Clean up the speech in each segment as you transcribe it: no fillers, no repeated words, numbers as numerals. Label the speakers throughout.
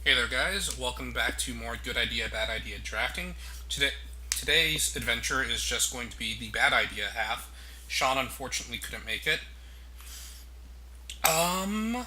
Speaker 1: Hey there, guys. Welcome back to more Good Idea, Bad Idea drafting. Today's adventure is just going to be the bad idea half. Sean unfortunately couldn't make it. Um,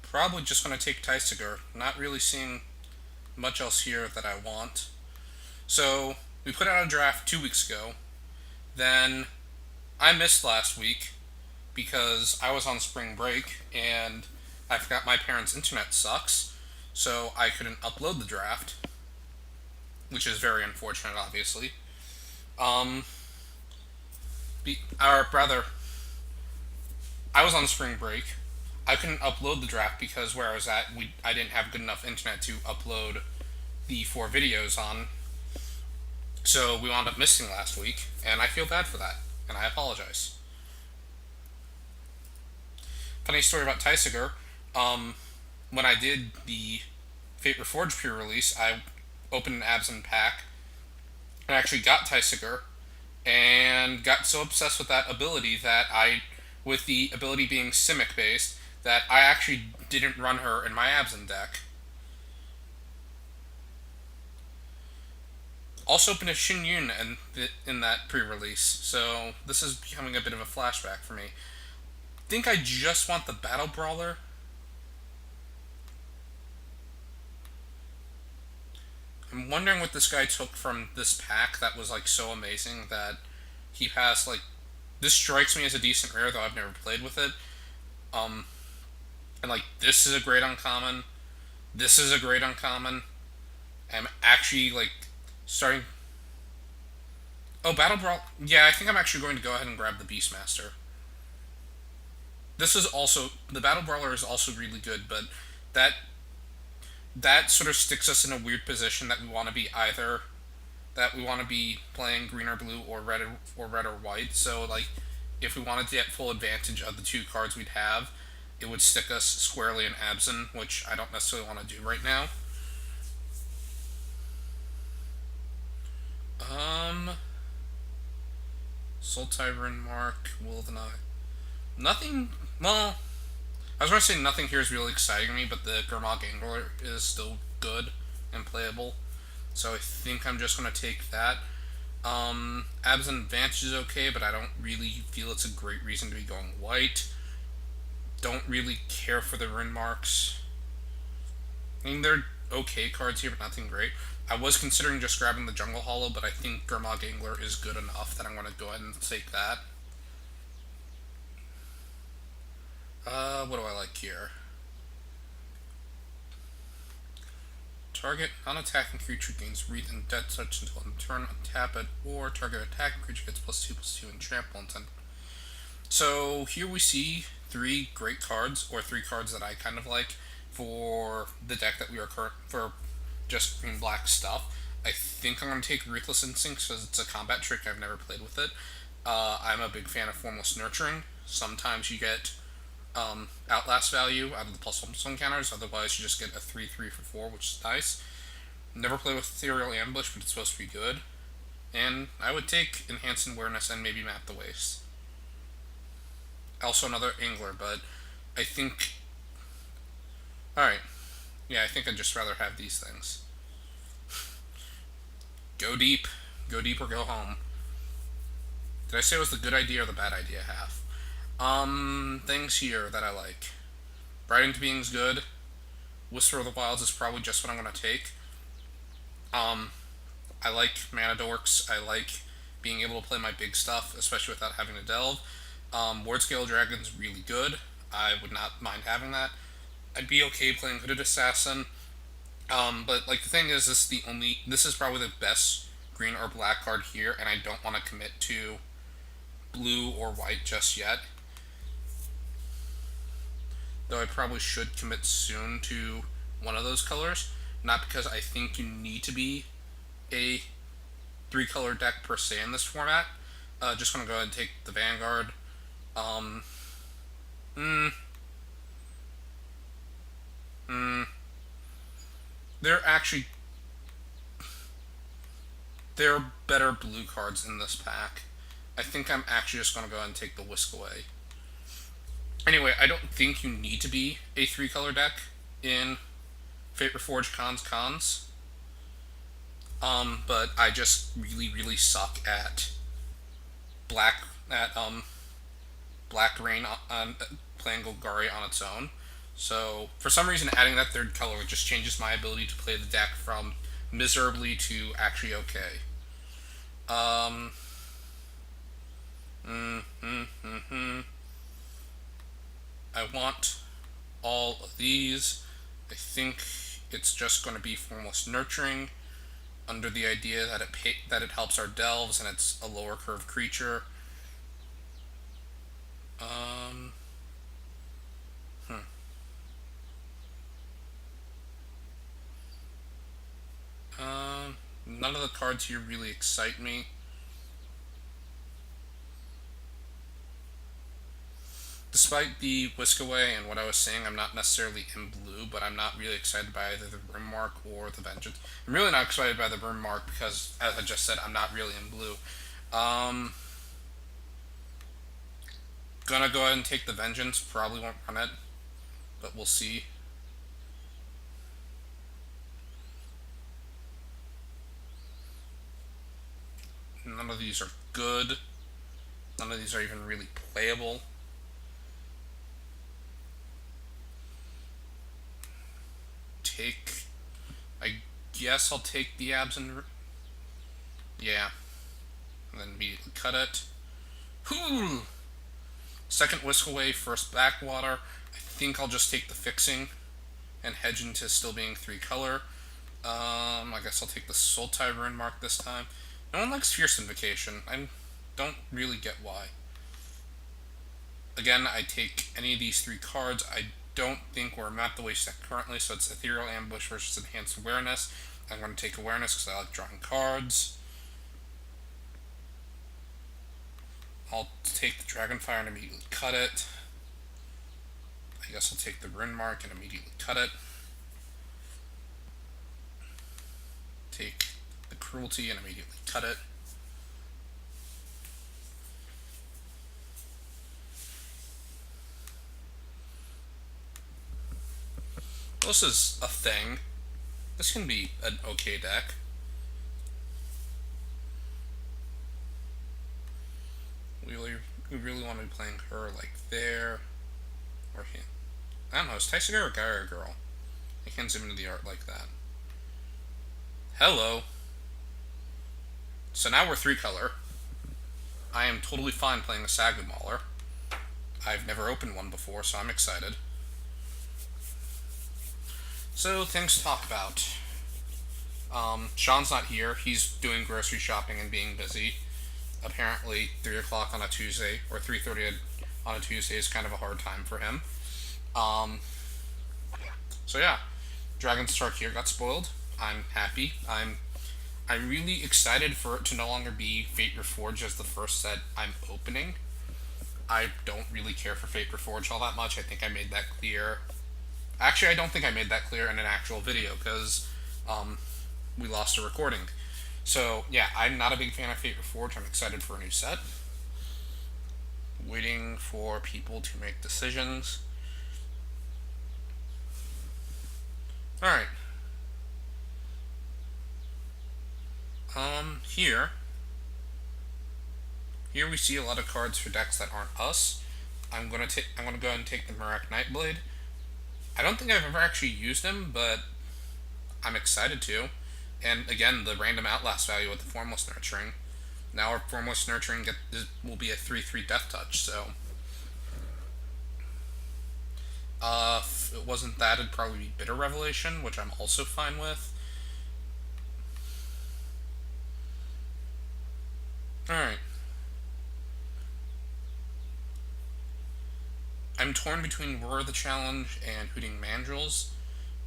Speaker 1: Probably just going to take Tysiger. Not really seeing much else here that I want. So, we put out a draft 2 weeks ago. Then, I missed last week because I was on spring break and I forgot my parents' internet sucks. So, I couldn't upload the draft, which is very unfortunate, obviously. Um, or rather, I was on spring break. I couldn't upload the draft because where I was at, I didn't have good enough internet to upload the 4 videos on. So we wound up missing last week, and I feel bad for that, and I apologize. Funny story about Tysiger. Um, when I did the Fate Reforged pre-release, I opened an Absent pack and actually got Tysiger, and got so obsessed with that ability with the ability being Simic based, that I actually didn't run her in my Absent deck. Also opened a Shin Yun in that pre-release, so this is becoming a bit of a flashback for me. Think I just want the Battle Brawler. I'm wondering what this guy took from this pack that was like so amazing that he has like. This strikes me as a decent rare, though I've never played with it. Um, and like this is a great uncommon. This is a great uncommon. I'm actually like starting. Oh, Battle Brawl. Yeah, I think I'm actually going to go ahead and grab the Beastmaster. This is also the Battle Brawler is also really good, but that that sort of sticks us in a weird position that we want to be either that we want to be playing green or blue or red or white. So like, if we wanted to get full advantage of the 2 cards we'd have, it would stick us squarely in Abzan, which I don't necessarily want to do right now. Um, Sultai Mark, Will of the Night. Nothing. Well, I was going to say nothing here is really exciting me, but the Gurmag Angler is still good and playable. So I think I'm just going to take that. Absent Advantage is okay, but I don't really feel it's a great reason to be going white. Don't really care for the Rin Marks. I mean, they're okay cards here, but nothing great. I was considering just grabbing the Jungle Hollow, but I think Gurmag Angler is good enough that I'm going to go ahead and take that. What do I like here? Target non-attacking creature gains Wreath and Death Touch until end turn, untap it, or target attacking creature gets +2/+2 and trample until. So here we see 3 great cards, or 3 cards that I kind of like for the deck that we are for just green black stuff. I think I'm going to take Ruthless Instincts because it's a combat trick. I've never played with it. I'm a big fan of Formless Nurturing. Sometimes you get Outlast value out of the +1/+1 counters, otherwise you just get a 3/3 for 4, which is nice. Never played with Ethereal Ambush, but it's supposed to be good. And I would take Enhanced Awareness and maybe Map the Waste. Also another Angler, but I think. Alright. Yeah, I think I'd just rather have these things. Go deep. Go deep or go home. Did I say it was the good idea or the bad idea half? Things here that I like. Bright into Being's good. Whisper of the Wilds is probably just what I'm going to take. I like Mana Dorks. I like being able to play my big stuff, especially without having to delve. Ward Scale Dragon's really good. I would not mind having that. I'd be okay playing Hooded Assassin. But like the thing is, this is probably the best green or black card here, and I don't want to commit to blue or white just yet. Though I probably should commit soon to one of those colors. Not because I think you need to be a 3-color deck per se in this format. Just gonna go ahead and take the Vanguard. Um, mm, mm, they're actually there are better blue cards in this pack. I think I'm actually just gonna go ahead and take the Whisk Away. Anyway, I don't think you need to be a three color deck in Fate Reforged-Khans-Khans. But I just really, really suck at black at black rain on playing Golgari on its own. So for some reason, adding that third color just changes my ability to play the deck from miserably to actually okay. Um, mm, mm, mm, mm. I want all of these. I think it's just going to be Formless Nurturing, under the idea that it helps our delves and it's a lower curve creature. Um, hmm. None of the cards here really excite me. Despite the Whisk Away and what I was saying, I'm not necessarily in blue, but I'm not really excited by either the Rim Mark or the Vengeance. I'm really not excited by the Rim Mark because, as I just said, I'm not really in blue. Um, Gonna go ahead and take the Vengeance. Probably won't run it, but we'll see. None of these are good. None of these are even really playable. I guess I'll take the Absent. Yeah. And then immediately cut it. Whoo! Second Whisk Away, first Backwater. I think I'll just take the Fixing and hedge into still being three color. I guess I'll take the Sultai Rune Mark this time. No one likes Fierce Invocation. I don't really get why. Again, I take any of these three cards. I don't think we're at the way set currently, so it's Ethereal Ambush versus Enhanced Awareness. I'm going to take Awareness because I like drawing cards. I'll take the Dragonfire and immediately cut it. I guess I'll take the Rune Mark and immediately cut it. Take the Cruelty and immediately cut it. This is a thing. This can be an okay deck. We really want to be playing her like there, or him. I don't know, is Taisaga or Gaia Girl? I can't zoom into the art like that. Hello. So now we're three color. I am totally fine playing a Saga Mauler. I've never opened one before, so I'm excited. So, things to talk about. Sean's not here. He's doing grocery shopping and being busy. Apparently, 3 o'clock on a Tuesday, or 3:30 on a Tuesday is kind of a hard time for him. So yeah, Dragon's Tarkir got spoiled. I'm happy. I'm really excited for it to no longer be Fate Reforged as the first set I'm opening. I don't really care for Fate Reforged all that much. I think I made that clear. Actually, I don't think I made that clear in an actual video because we lost a recording. So yeah, I'm not a big fan of Fate Reforged. I'm excited for a new set. Waiting for people to make decisions. Alright. Here we see a lot of cards for decks that aren't us. I'm gonna go ahead and take the Murak Nightblade. I don't think I've ever actually used him, but I'm excited to. And again, the random outlast value with the Formless Nurturing. Now our Formless Nurturing will be a 3/3 Death Touch, so if it wasn't that, it'd probably be Bitter Revelation, which I'm also fine with. Alright. I'm torn between Roar the Challenge and Hooting Mandrills.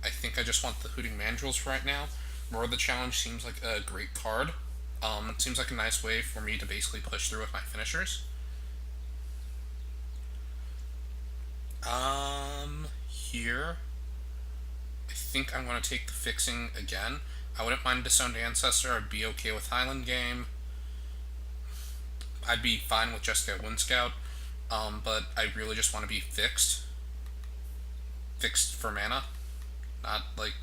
Speaker 1: I think I just want the Hooting Mandrills right now. Roar the Challenge seems like a great card. It seems like a nice way for me to basically push through with my finishers. Here, I think I'm going to take the Fixing again. I wouldn't mind Disowned Ancestor. I'd be okay with Highland Game. I'd be fine with Jessica Wind Scout. But I really just want to be fixed for mana, not like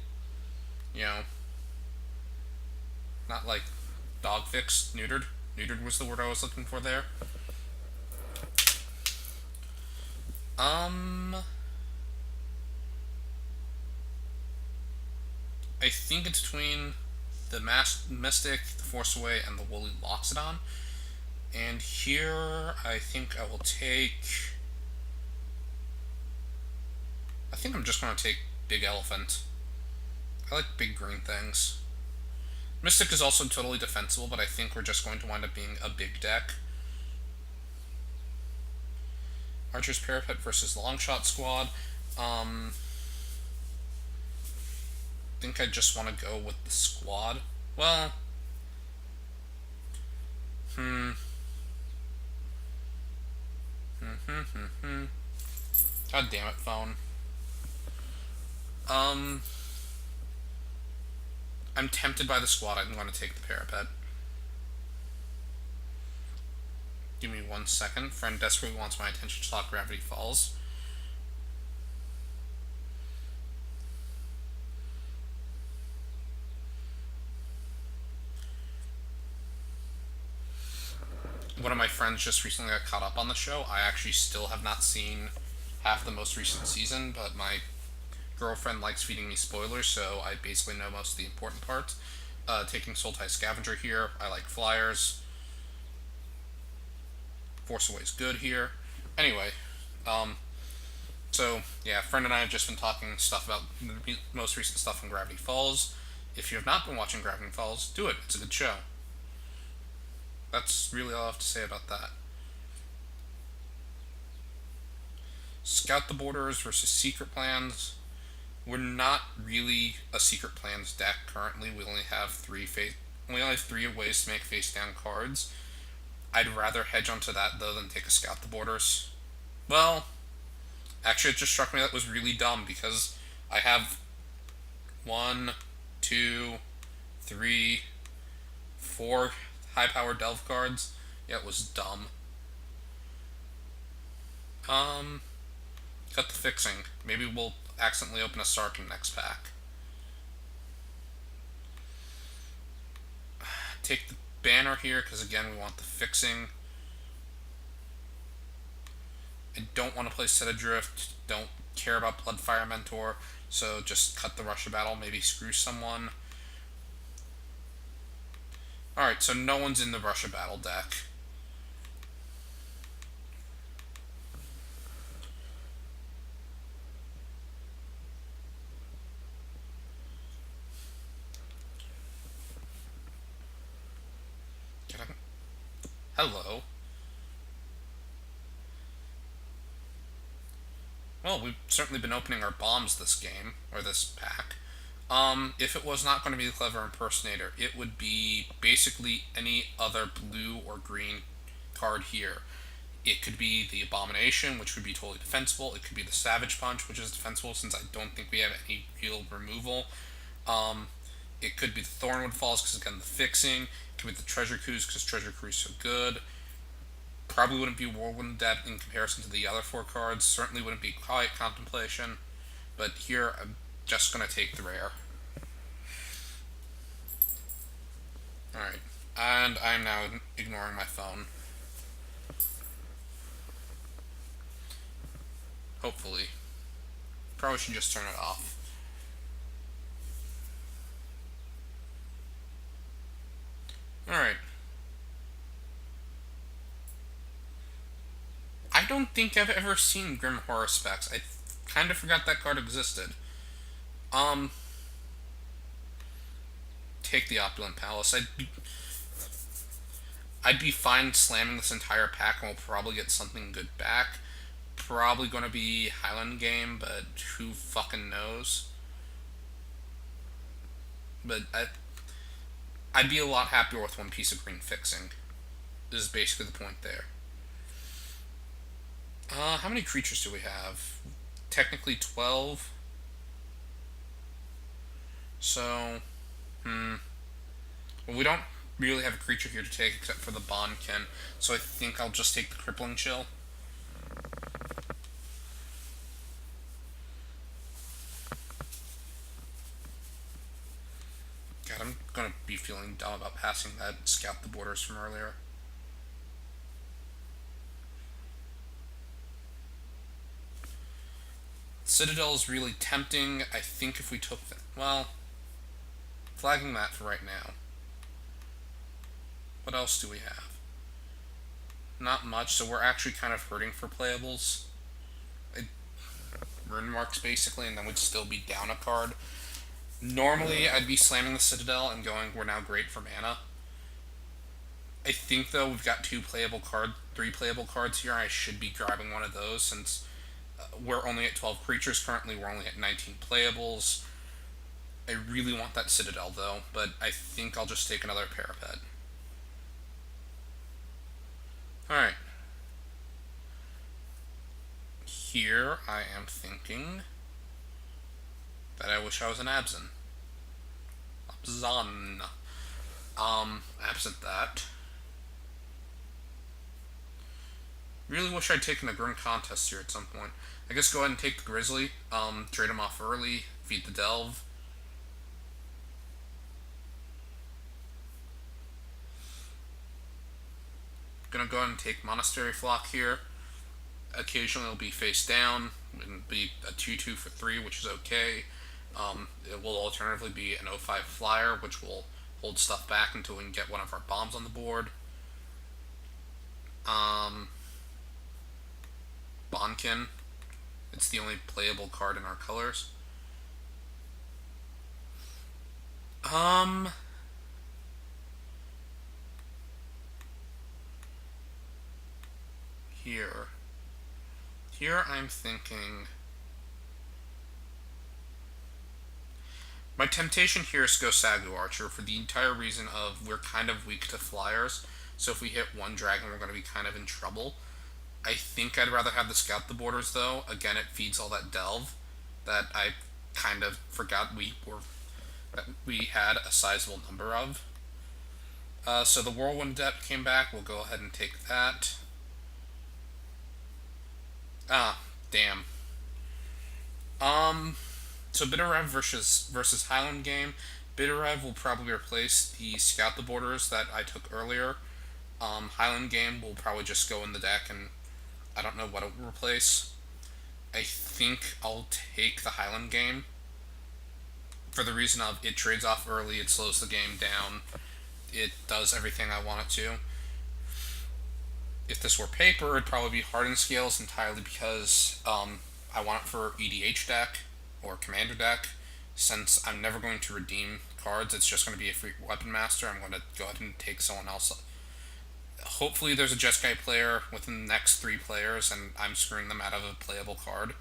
Speaker 1: you know, not like dog fixed, neutered. Neutered was the word I was looking for there. Um, I think it's between the Mystic, the Force Away, and the Woolly Loxodon. And here, I think I will take. I think I'm just going to take Big Elephant. I like big green things. Mystic is also totally defensible, but I think we're just going to wind up being a big deck. Archer's Parapet versus Longshot Squad. I think I just want to go with the squad. Well, hmm. God damn it, phone. Um, I'm tempted by the squad. I'm going to take the parapet. Give me 1 second. Friend desperately wants my attention to talk Gravity Falls. One of my friends just recently got caught up on the show. I actually still have not seen half the most recent season, but my girlfriend likes feeding me spoilers, so I basically know most of the important parts. Taking Sultai Scavenger here. I like flyers. Force Away is good here. Anyway, um, so yeah, friend and I have just been talking stuff about the most recent stuff in Gravity Falls. If you have not been watching Gravity Falls, do it. It's a good show. That's really all I have to say about that. Scout the Borders versus Secret Plans. We're not really a Secret Plans deck currently. We only have three ways to make face down cards. I'd rather hedge onto that though than take a Scout the Borders. Well, actually, it just struck me that was really dumb because I have one, two, three, four high power Delve cards. Yeah, it was dumb. Um, Cut the fixing. Maybe we'll accidentally open a Sarkin next pack. Take the banner here because again we want the fixing. I don't want to play Set Adrift. Don't care about Bloodfire Mentor. So just cut the Russia Battle. Maybe screw someone. Alright, so no one's in the Russia Battle deck. Hello. Well, we've certainly been opening our bombs this game, or this pack. If it was not going to be the Clever Impersonator, it would be basically any other blue or green card here. It could be the Abomination, which would be totally defensible. It could be the Savage Punch, which is defensible since I don't think we have any real removal. Um, it could be the Thornwood Falls because again the fixing. It could be the Treasure Cruise because Treasure Cruise is so good. Probably wouldn't be Whirlwind Adept in comparison to the other four cards. Certainly wouldn't be Quiet Contemplation. But here I'm just gonna take the rare. Alright. And I'm now ignoring my phone. Hopefully. Probably should just turn it off. Alright. I don't think I've ever seen Grim Horror Specs. I kind of forgot that card existed. Um, take the Opulent Palace. I'd be fine slamming this entire pack and we'll probably get something good back. Probably going to be Highland Game, but who fucking knows? But I'd be a lot happier with one piece of green fixing. Is basically the point there. How many creatures do we have? Technically 12. So, well, we don't really have a creature here to take except for the Bondkin, so I think I'll just take the Crippling Chill. be feeling dumb about passing that Scout the Borders from earlier. Citadel is really tempting. I think if we took that, well, flagging that for right now. What else do we have? Not much, so we're actually kind of hurting for playables. Rune marks basically, and then we'd still be down a card. Normally, I'd be slamming the Citadel and going, we're now great for mana. I think, though, we've got three playable cards here. I should be grabbing one of those since we're only at 12 creatures currently. We're only at 19 playables. I really want that Citadel, though, but I think I'll just take another Parapet. Alright. Here, I am thinking that I wish I was an Abzan. Absent that. Really wish I'd taken the Grim Contest here at some point. I guess go ahead and take the Grizzly, trade him off early, feed the Delve. Gonna go ahead and take Monastery Flock here. Occasionally it'll be face down, and be a 2-2 for 3, which is okay. It will alternatively be an 0-5 flyer, which will hold stuff back until we can get one of our bombs on the board. Bonkin. It's the only playable card in our colors. Here I'm thinking... My temptation here is to go Sagu Archer for the entire reason of we're kind of weak to flyers, so if we hit one dragon we're going to be kind of in trouble. I think I'd rather have the Scout the Borders, though. Again, it feeds all that Delve that I kind of forgot that we had a sizable number of. So the Whirlwind Adept came back. We'll go ahead and take that. Ah, damn. So Bitterrev versus Highland game. Bitterrev will probably replace the Scout the Borders that I took earlier. Highland game will probably just go in the deck, and I don't know what it will replace. I think I'll take the Highland game for the reason of it trades off early, it slows the game down, it does everything I want it to. If this were paper, it'd probably be Hardened Scales entirely because I want it for EDH deck or Commander deck. Since I'm never going to redeem cards, it's just going to be a free Weapon Master. I'm going to go ahead and take someone else. Hopefully there's a Jeskai player within the next 3 players, and I'm screwing them out of a playable card.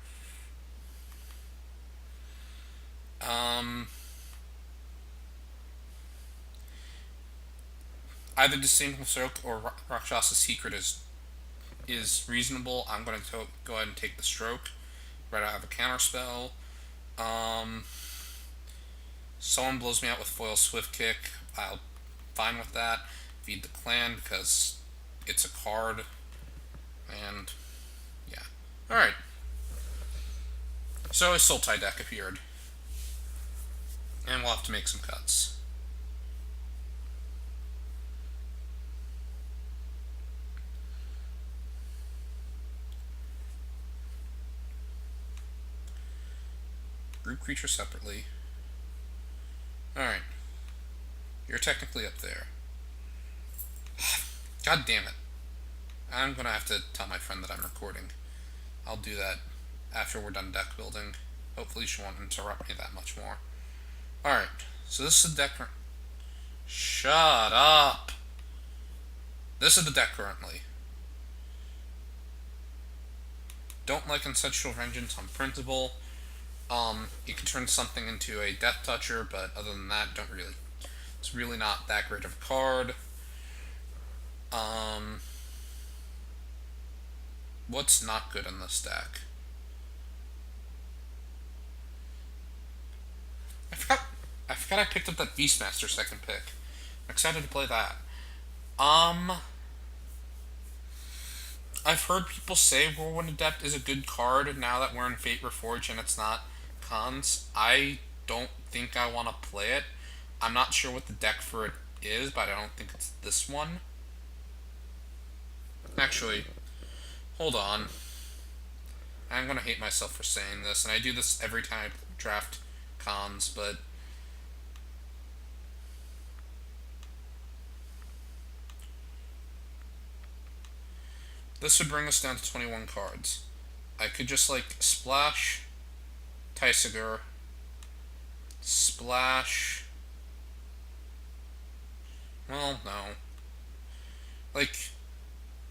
Speaker 1: Either Disdainful Stroke or Rakshasa Secret is reasonable. I'm going to go ahead and take the Stroke. Right out of a counterspell. Someone blows me out with Foil Swift Kick. I'll fine with that. Feed the Clan because it's a card. And yeah. Alright. So a Sultai deck appeared. And we'll have to make some cuts. Group creatures separately. Alright. You're technically up there. God damn it. I'm gonna have to tell my friend that I'm recording. I'll do that after we're done deck building. Hopefully she won't interrupt me that much more. Alright, so this is the deck... Shut up! This is the deck currently. Don't like Ancestral Vengeance on principle. You can turn something into a Death Toucher, but other than that, it's really not that great of a card. What's not good in this deck? I forgot I picked up that Beastmaster second pick. I'm excited to play that. I've heard people say Whirlwind Adept is a good card now that we're in Fate Reforged and it's not Khans. I don't think I want to play it. I'm not sure what the deck for it is, but I don't think it's this one. Actually, hold on. I'm gonna hate myself for saying this, and I do this every time I draft cons, but this would bring us down to 21 cards. I could just, like, splash Tysiger, splash... Well, no. Like,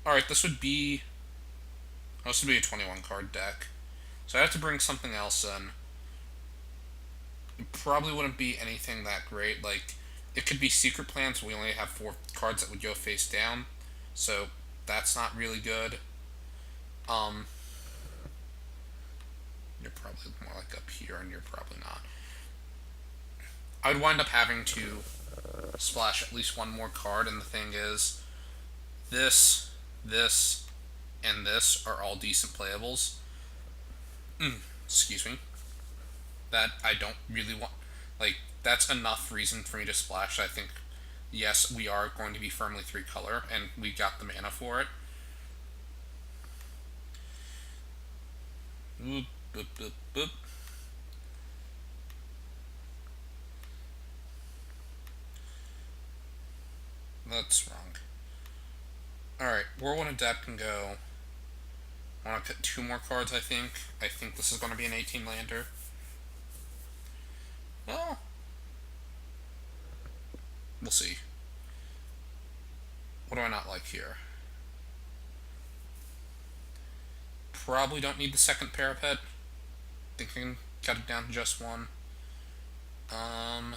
Speaker 1: alright, this would be... this would be a 21 card deck. So I have to bring something else in. It probably wouldn't be anything that great. Like, it could be Secret Plans. We only have 4 cards that would go face down. So that's not really good. You're probably more like up here, and you're probably not. I'd wind up having to splash at least one more card, and the thing is, this, and this are all decent playables. Excuse me. That I don't really want. Like, that's enough reason for me to splash. I think, yes, we are going to be firmly 3-color, and we got the mana for it. Boop, boop, boop, boop. That's wrong. Alright, Whirlwind Adept can go. I want to cut 2 more cards, I think. I think this is going to be an 18-lander. Well, we'll see. What do I not like here? Probably don't need the second parapet. Think I can cut it down to just one. I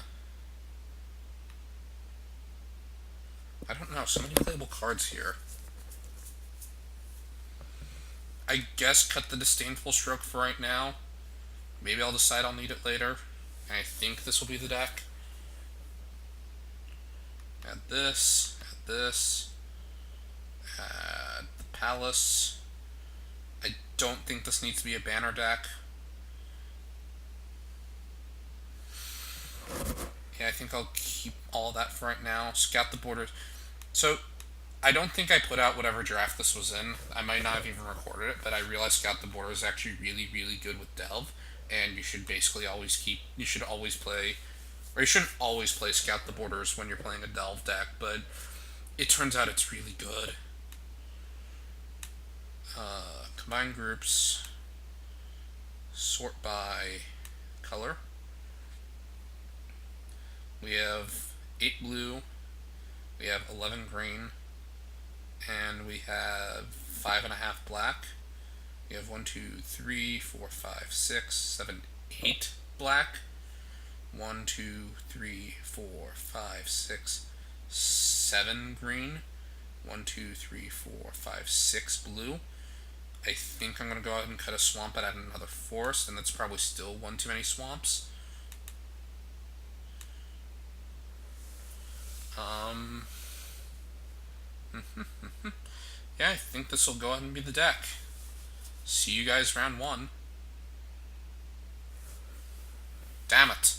Speaker 1: don't know. So many playable cards here. I guess cut the Disdainful Stroke for right now. Maybe I'll decide I'll need it later. And I think this will be the deck. Add this. Add this. Add the Palace. I don't think this needs to be a banner deck. Yeah, I think I'll keep all of that for right now. Scout the borders. So, I don't think I put out whatever draft this was in. I might not have even recorded it, but I realized Scout the Border is actually really, really good with Delve, and you should basically always keep... You should always play... Or you shouldn't always play Scout the Borders when you're playing a Delve deck, but it turns out it's really good. Combine groups. Sort by color. We have 8 blue. We have 11 green. And we have 5.5 black. We have 1, 2, 3, 4, 5, 6, 7, 8 black. 1, 2, 3, 4, 5, 6, 7 green. 1, 2, 3, 4, 5, 6 blue. I think I'm going to go ahead and cut a swamp and add another forest, and that's probably still one too many swamps. Yeah, I think this will go ahead and be the deck. See you guys round 1. Damn it.